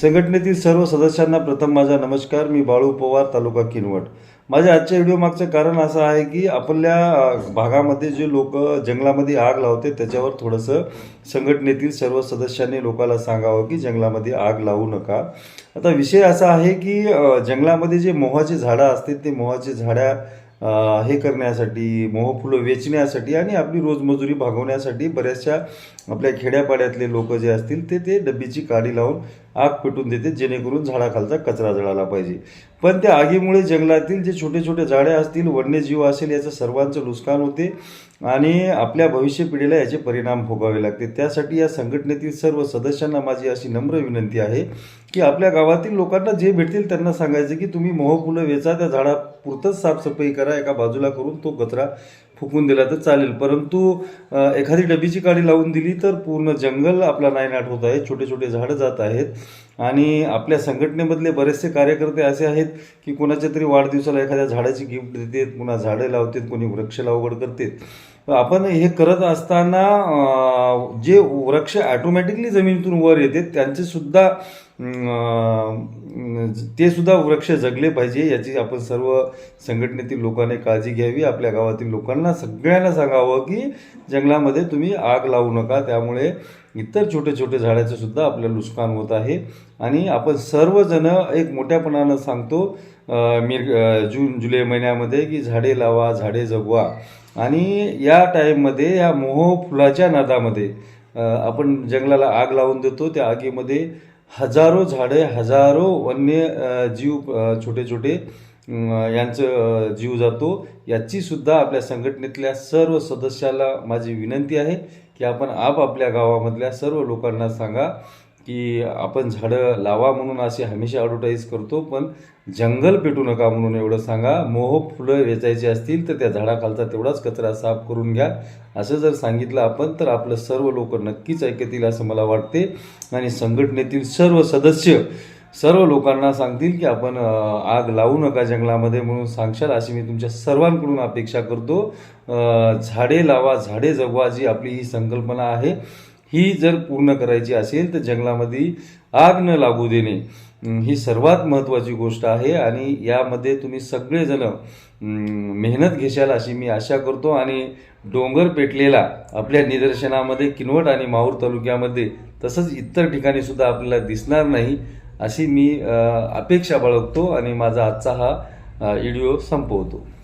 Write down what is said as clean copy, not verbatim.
संघटनेतील सर्व सदस्यांना प्रथम माझा नमस्कार. मी बाळू पवार, तालुका किनवट. माझ्या आजच्या व्हिडिओ मागचं कारण असं आहे की आपल्या भागामध्ये जे लोक जंगलामध्ये आग लावते त्याच्यावर थोडंसं संघटनेतील सर्व सदस्यांनी लोकांना सांगावं की जंगलामध्ये आग लावू नका. आता विषय असा आहे की जंगलामध्ये जे मोहाची झाडं असतात ते मोहाची झाडं हे करण्यासाठी, मोहफुलं वेचण्यासाठी आणि आपली रोजमजुरी भागवण्यासाठी बऱ्याचशा आपल्या खेड्यापाड्यातले लोक जे असतील ते डब्बीची काडी लावून आग पेटून देते, जेणेकरून झाडाखालचा कचरा जळाला पाहिजे. पण त्या आगीमुळे जंगलातील जे छोटे छोटे झाडे असतील, वन्यजीव असेल, याचं सर्वांचं नुकसान होते आणि आपल्या भविष्य पिढीला याचे परिणाम भोगावे लागते. त्यासाठी या संघटनेतील सर्व सदस्यांना माझी अशी नम्र विनंती आहे की आपल्या गावातील लोकांना जे भेटतील त्यांना सांगायचं की तुम्ही मोहफुलं वेचा, त्या झाडापुरतंच साफसफाई करा, एका बाजूला करून तो कचरा फुकून दिला तर चालेल. परंतु एखादी डबीची काडी लावून दिली तर पूर्ण जंगल आपला नायनाट होत आहे, छोटे छोटे झाडं जात आहेत आणि आपल्या संघटनेमधले बरेचसे कार्यकर्ते असे आहेत की कोणाच्या तरी वाढदिवसाला एखाद्या झाडाची गिफ्ट देतात, पुन्हा झाडं लावतात, कोणी वृक्ष लागवड करतात. आपण हे करत असताना जे वृक्ष ऑटोमॅटिकली जमिनीतून वर येतात त्यांचे सुद्धा ते सुद्धा वृक्ष जगले पाहिजे, याची आपण सर्व संघटनेतील लोकांनी काळजी घ्यावी. आपल्या गावातील लोकांना सगळ्यांना सांगावं की जंगलामध्ये तुम्ही आग लावू नका, त्यामुळे इतर छोटे छोटे झाडाचे सुद्धा आपल्याला नुकसान होत आहे. आणि आपण सर्वजण एक मोठ्यापणानं सांगतो जून जुलै महिन्यामध्ये की झाडे लावा, झाडे जगवा. आणि या टाईममध्ये या मोह फुलाच्या नादामध्ये आपण जंगलाला आग लावून देतो. त्या आगीमध्ये हजारो झाडे, हजारो वन्य जीव, छोटे छोटे यांचं जीव जातो. याची सुद्धा आपल्या संघटनेतल्या सर्व सदस्याला माझी विनंती आहे की आपण आपापल्या गावामधल्या सर्व लोकांना सांगा की आपण झाडं लावा म्हणून अशी हमेशा ॲडव्हर्टाईज करतो, पण जंगल पेटू नका म्हणून एवढं सांगा. मोह फुलं वेचायची असतील तर त्या झाडाखालचा तेवढाच कचरा साफ करून घ्या. असं जर सांगितलं आपण तर आपलं सर्व लोक नक्कीच ऐकतील असं मला वाटते. आणि संघटनेतील सर्व सदस्य सर्व लोकांना सांगतील की आपण आग लावू नका जंगलामध्ये म्हणून सांगशाल अशी मी तुमच्या सर्वांकडून अपेक्षा करतो. झाडे लावा, झाडे जगवा, जी आपली ही संकल्पना आहे ही जर पूर्ण करायची असेल तर जंगलामध्ये आग न लागू देणे ही सर्वात महत्त्वाची गोष्ट आहे. आणि यामध्ये तुम्ही सगळेजण मेहनत घेशाल अशी मी आशा करतो. आणि डोंगर पेटलेला आपल्या निदर्शनामध्ये किनवट आणि माहूर तालुक्यामध्ये तसंच इतर ठिकाणी सुद्धा आपल्याला दिसणार नाही अशी मी अपेक्षा बाळगतो आणि माझा आजचा हा व्हिडिओ संपवतो.